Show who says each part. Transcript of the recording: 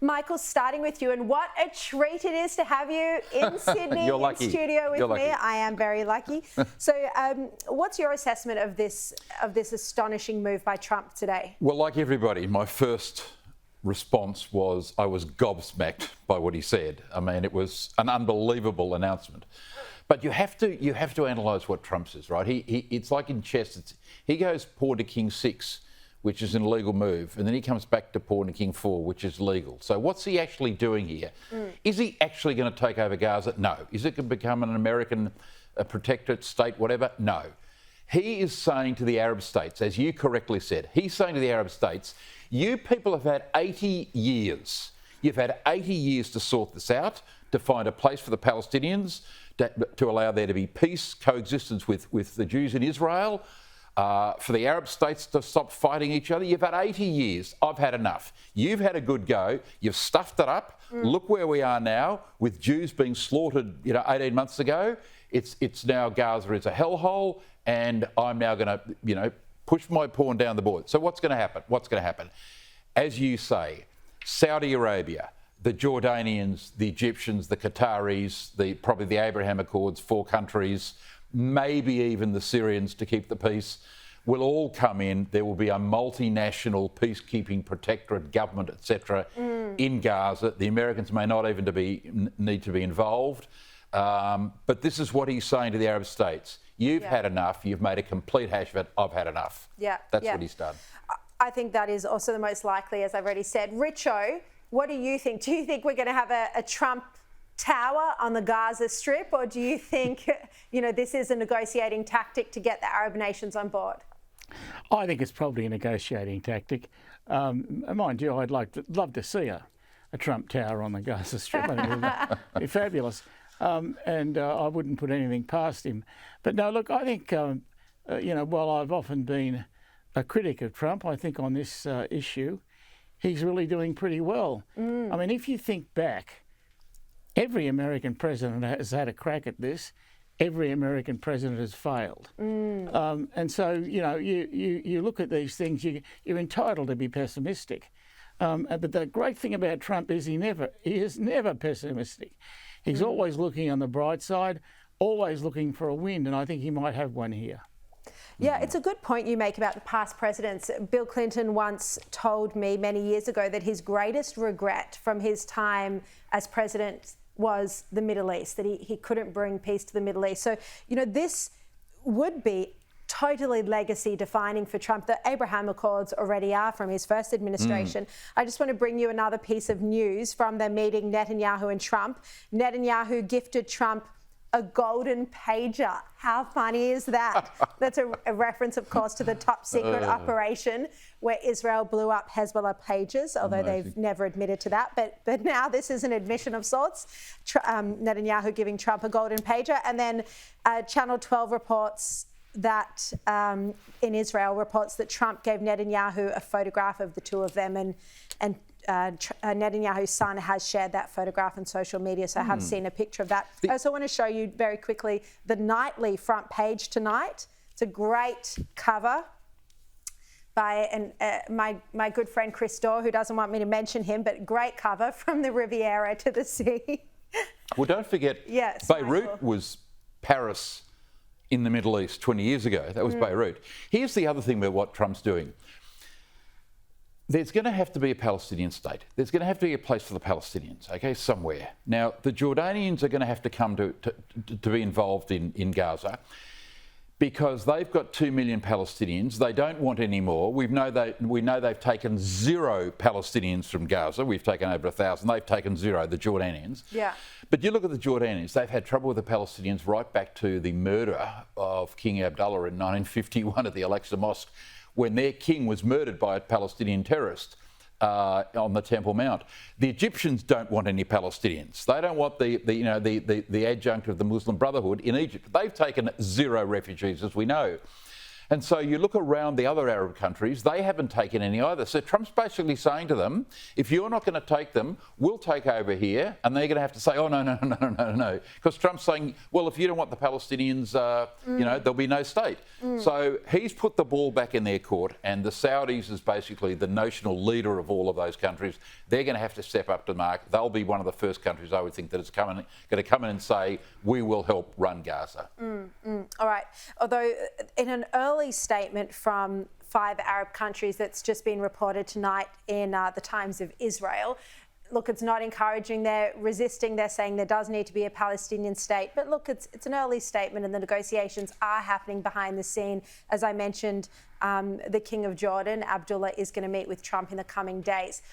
Speaker 1: Michael, starting with you, and what a treat it is to have you in Sydney in studio with me. I am very lucky. So what's your assessment of this astonishing move by Trump today?
Speaker 2: Well, like everybody, my first response was I was gobsmacked by what he said. I mean, it was an unbelievable announcement. But you have to analyse what Trump says, right? It's like in chess. He goes pawn to king 6, which is an illegal move, and then he comes back to pawn to king 4, which is legal. So what's he actually doing here? Is he actually going to take over Gaza? No. Is it going to become an American protectorate state, whatever? No. He is saying to the Arab states, as you correctly said, he's saying to the Arab states, you people have had 80 years. You've had 80 years to sort this out, to find a place for the Palestinians, to allow there to be peace, coexistence with the Jews in Israel, for the Arab states to stop fighting each other. You've had 80 years. I've had enough. You've had a good go. You've stuffed it up. Look where we are now with Jews being slaughtered, 18 months ago. It's now Gaza is a hellhole, and I'm now going to, push my pawn down the board. So what's going to happen? What's going to happen? As you say, Saudi Arabia, the Jordanians, the Egyptians, the Qataris, probably the Abraham Accords, 4 countries, maybe even the Syrians to keep the peace, will all come in. There will be a multinational peacekeeping protectorate government, etc., in Gaza. The Americans may not even need to be involved. But this is what he's saying to the Arab states. You've had enough. You've made a complete hash of it. I've had enough. That's what he's done.
Speaker 1: I think that is also the most likely, as I've already said. Richo, what do you think? Do you think we're going to have a Trump tower on the Gaza Strip, or do you think, this is a negotiating tactic to get the Arab nations on board?
Speaker 3: I think it's probably a negotiating tactic. Mind you, I'd love to see a Trump tower on the Gaza Strip. I think it'd be fabulous. And I wouldn't put anything past him. But no, look, I think, while I've often been a critic of Trump, I think on this issue, he's really doing pretty well. I mean, if you think back, every American president has had a crack at this. Every American president has failed. And so, you look at these things, you're entitled to be pessimistic. But the great thing about Trump is he is never pessimistic. He's always looking on the bright side, always looking for a win, and I think he might have one here.
Speaker 1: Yeah, it's a good point you make about the past presidents. Bill Clinton once told me many years ago that his greatest regret from his time as president was the Middle East, that he couldn't bring peace to the Middle East. So, this would be totally legacy defining for Trump. The Abraham Accords already are from his first administration. I just want to bring you another piece of news from the meeting, Netanyahu and Trump. Netanyahu gifted Trump a golden pager. How funny is that? That's a reference, of course, to the top secret operation where Israel blew up Hezbollah pages, although they've never admitted to that. But now this is an admission of sorts. Netanyahu giving Trump a golden pager. And then Channel 12 reports that in Israel reports that Trump gave Netanyahu a photograph of the two of them, and Netanyahu's son has shared that photograph on social media, so I have seen a picture of that. I also want to show you very quickly the nightly front page tonight. It's a great cover by my good friend Chris Dorr, who doesn't want me to mention him, but great cover from the Riviera to the sea.
Speaker 2: Well, don't forget, Beirut was Paris in the Middle East 20 years ago. That was Beirut. Here's the other thing about what Trump's doing. There's going to have to be a Palestinian state. There's going to have to be a place for the Palestinians, okay, somewhere. Now, the Jordanians are going to have to come to be involved in Gaza because they've got 2 million Palestinians. They don't want any more. We know they've taken 0 Palestinians from Gaza. We've taken over 1,000. They've taken 0, the Jordanians.
Speaker 1: Yeah.
Speaker 2: But you look at the Jordanians, they've had trouble with the Palestinians right back to the murder of King Abdullah in 1951 at the Al-Aqsa Mosque, when their king was murdered by a Palestinian terrorist on the Temple Mount. The Egyptians don't want any Palestinians. They don't want the adjunct of the Muslim Brotherhood in Egypt. They've taken 0 refugees, as we know. And so you look around the other Arab countries, they haven't taken any either. So Trump's basically saying to them, if you're not going to take them, we'll take over here. And they're going to have to say, oh, no. Because Trump's saying, well, if you don't want the Palestinians, there'll be no state. So he's put the ball back in their court, and the Saudis is basically the notional leader of all of those countries. They're going to have to step up to the mark. They'll be one of the first countries, I would think, that is going to come in and say, we will help run Gaza.
Speaker 1: All right. Although in an early statement from 5 Arab countries that's just been reported tonight in the Times of Israel, look, it's not encouraging. They're resisting. They're saying there does need to be a Palestinian state. But look, it's an early statement, and the negotiations are happening behind the scene. As I mentioned, the King of Jordan, Abdullah, is going to meet with Trump in the coming days.